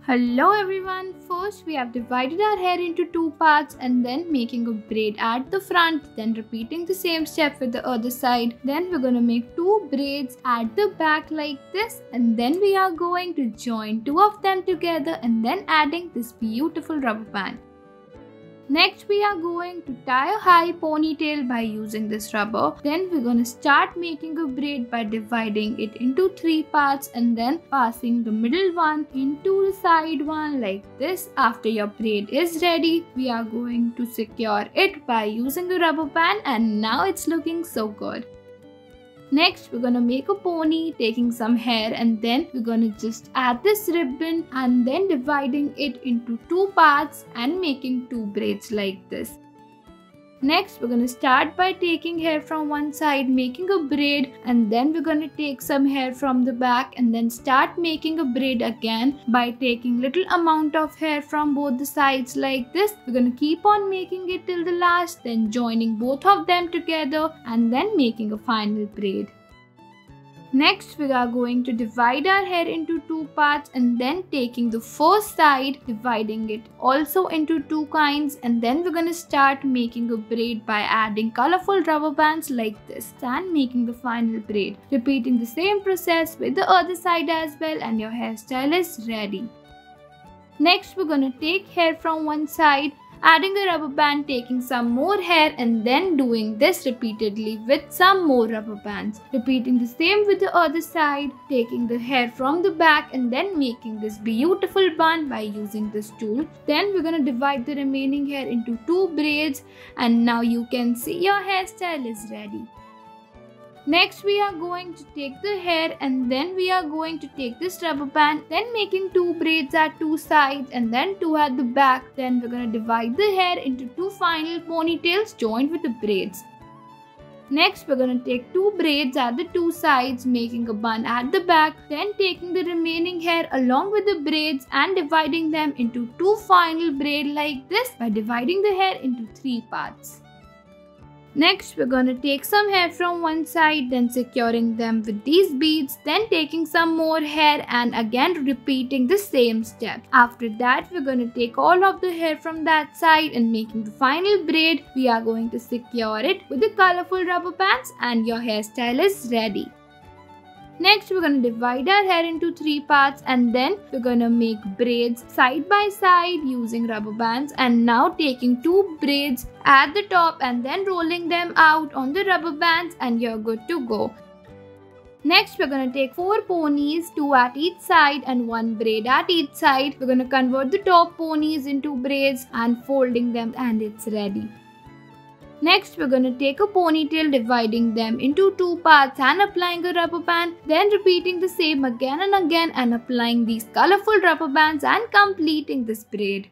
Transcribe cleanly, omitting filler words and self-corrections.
Hello everyone, first we have divided our hair into two parts and then making a braid at the front, then repeating the same step with the other side. Then we're going to make two braids at the back like this, and then we are going to join two of them together and then adding this beautiful rubber band. Next we are going to tie a high ponytail by using this rubber. Then we're going to start making a braid by dividing it into three parts and then passing the middle one into the side one like this. After your braid is ready, we are going to secure it by using a rubber band, and now it's looking so good. Next, we're gonna make a pony taking some hair, and then we're gonna just add this ribbon and then dividing it into two parts and making two braids like this. Next, we're gonna start by taking hair from one side, making a braid, and then we're gonna take some hair from the back and then start making a braid again by taking little amount of hair from both the sides like this. We're gonna keep on making it till the last, then joining both of them together and then making a final braid. Next, we are going to divide our hair into two parts and then taking the first side, dividing it also into two kinds, and then we're going to start making a braid by adding colorful rubber bands like this and making the final braid. Repeating the same process with the other side as well, and your hairstyle is ready. Next, we're going to take hair from one side, adding a rubber band, taking some more hair, and then doing this repeatedly with some more rubber bands. Repeating the same with the other side, taking the hair from the back and then making this beautiful bun by using this tool. Then we're going to divide the remaining hair into two braids, and now you can see your hairstyle is ready. Next, we are going to take the hair and then we are going to take this rubber band, then making two braids at two sides and then two at the back. Then we're going to divide the hair into two final ponytails joined with the braids. Next, we're going to take two braids at the two sides, making a bun at the back, then taking the remaining hair along with the braids and dividing them into two final braids like this by dividing the hair into three parts. Next, we're going to take some hair from one side, then securing them with these beads, then taking some more hair and again repeating the same step. After that, we're going to take all of the hair from that side and making the final braid. We are going to secure it with the colorful rubber bands, and your hairstyle is ready. Next, we're going to divide our hair into three parts and then we're going to make braids side by side using rubber bands, and now taking two braids at the top and then rolling them out on the rubber bands, and you're good to go. Next, we're going to take four ponies, two at each side and one braid at each side. We're going to convert the top ponies into braids and folding them, and it's ready. Next, we're going to take a ponytail, dividing them into two parts and applying a rubber band, then repeating the same again and again and applying these colorful rubber bands and completing this braid.